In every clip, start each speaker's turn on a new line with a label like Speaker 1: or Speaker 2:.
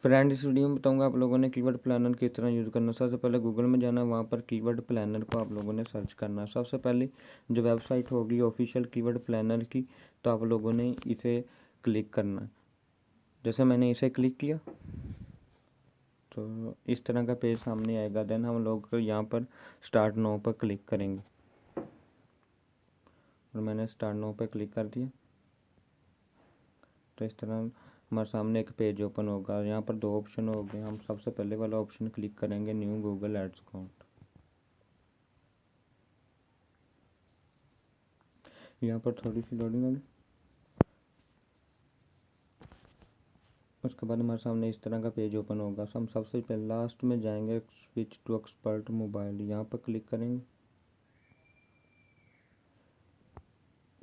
Speaker 1: Friend इस video में बताऊंगा आप लोगों ने कीवर्ड प्लानर किस तरह यूज़ करना। सबसे पहले गूगल में जाना, वहाँ पर कीवर्ड प्लानर को आप लोगों ने सर्च करना। सबसे पहले जो वेबसाइट होगी ऑफिशियल कीवर्ड प्लानर की, तो आप लोगों ने इसे क्लिक करना। जैसे मैंने इसे क्लिक किया तो इस तरह का पेज सामने आएगा। देन हम लोग यहाँ पर स्टार्ट नाउ पर क्लिक करेंगे और मैंने स्टार्ट नाउ पर क्लिक कर दिया तो इस तरह हमारे सामने एक पेज ओपन होगा। यहाँ पर दो ऑप्शन हो गए। हम सबसे पहले वाला ऑप्शन क्लिक करेंगे, न्यू गूगल एड्स अकाउंट। यहाँ पर थोड़ी सी लोडिंग होगी। उसके बाद हमारे सामने इस तरह का पेज ओपन होगा। हम सबसे पहले लास्ट में जाएंगे, स्विच टू एक्सपर्ट मोबाइल, यहाँ पर क्लिक करेंगे।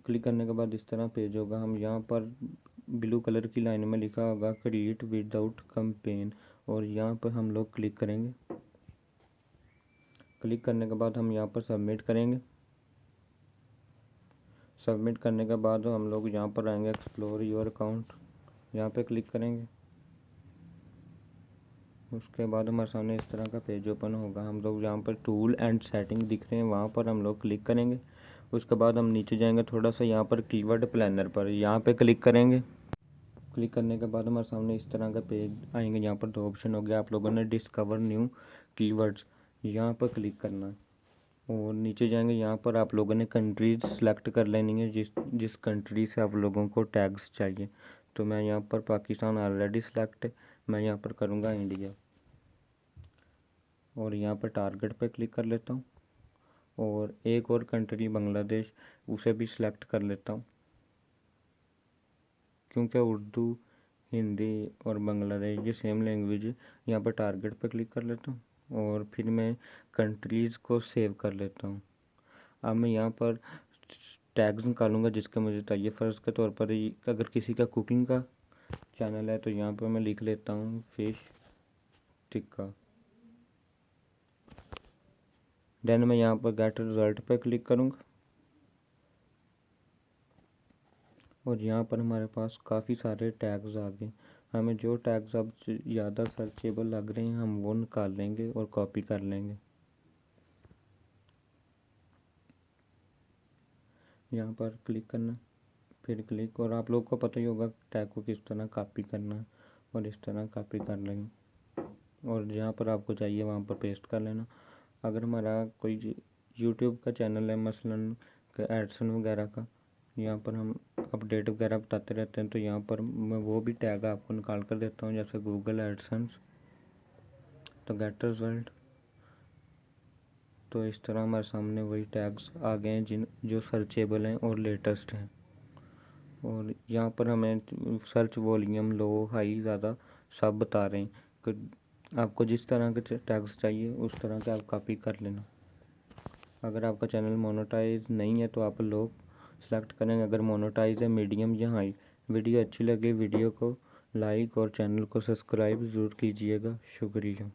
Speaker 1: क्लिक करने के बाद इस तरह पेज होगा। हम यहाँ पर ब्लू कलर की लाइन में लिखा होगा क्रिएट विदाउट कैंपेन, और यहाँ पर हम लोग क्लिक करेंगे। क्लिक करने के बाद हम यहाँ पर सबमिट करेंगे। सबमिट करने के बाद हम लोग यहाँ पर आएंगे, एक्सप्लोर योर अकाउंट, यहाँ पे क्लिक करेंगे। उसके बाद हमारे सामने इस तरह का पेज ओपन होगा। हम लोग यहाँ पर टूल एंड सेटिंग दिख रहे हैं, वहाँ पर हम लोग क्लिक करेंगे। उसके बाद हम नीचे जाएंगे थोड़ा सा, यहाँ पर कीवर्ड प्लानर पर, यहाँ पे क्लिक करेंगे। क्लिक करने के बाद हमारे सामने इस तरह का पेज आएंगे। यहाँ पर दो ऑप्शन हो गया। आप लोगों ने डिस्कवर न्यू कीवर्ड्स, यहाँ पर क्लिक करना है और नीचे जाएंगे। यहाँ पर आप लोगों ने कंट्रीज सेलेक्ट कर लेनी है, जिस कंट्री से आप लोगों को टैग्स चाहिए। तो मैं यहाँ पर पाकिस्तान ऑलरेडी सेलेक्ट है, मैं यहाँ पर करूँगा इंडिया और यहाँ पर टारगेट पे क्लिक कर लेता हूँ। और एक और कंट्री बांग्लादेश, उसे भी सिलेक्ट कर लेता हूँ, क्योंकि उर्दू, हिंदी और बांग्लादेश ये सेम लैंग्वेज है। यहाँ पर टारगेट पे क्लिक कर लेता हूँ और फिर मैं कंट्रीज़ को सेव कर लेता हूँ। अब मैं यहाँ पर टैग्स निकालूंगा जिसके मुझे चाहिए। फ़र्ज़ के तौर पर अगर किसी का कुकिंग का चैनल है तो यहाँ पर मैं लिख लेता हूँ फिश टिक्का। देन मैं यहाँ पर गेट रिज़ल्ट पर क्लिक करूँगा और यहाँ पर हमारे पास काफ़ी सारे टैग्स आ गए। हमें जो टैग्स अब ज़्यादा सर्चेबल लग रहे हैं हम वो निकाल लेंगे और कॉपी कर लेंगे। यहाँ पर क्लिक करना, फिर क्लिक, और आप लोग को पता ही होगा टैग को किस तरह कॉपी करना है, और इस तरह कॉपी कर लेंगे और जहाँ पर आपको चाहिए वहाँ पर पेस्ट कर लेना। अगर हमारा कोई यूट्यूब का चैनल है, मसलन एडसन वगैरह का, यहाँ पर हम अपडेट वगैरह बताते रहते हैं, तो यहाँ पर मैं वो भी टैग आपको निकाल कर देता हूँ, जैसे गूगल एडसेंस, तो गेट रिजल्ट। तो इस तरह हमारे सामने वही टैग्स आ गए हैं जो सर्चेबल हैं और लेटेस्ट हैं। और यहाँ पर हमें सर्च वॉल्यूम लो, हाई, ज़्यादा सब बता रहे हैं कि आपको जिस तरह के टैग्स चाहिए उस तरह के आप कॉपी कर लेना। अगर आपका चैनल मोनेटाइज नहीं है तो आप लोग सेलेक्ट करेंगे। अगर मोनेटाइज है, मीडियम या हाई। वीडियो अच्छी लगे वीडियो को लाइक और चैनल को सब्सक्राइब ज़रूर कीजिएगा। शुक्रिया।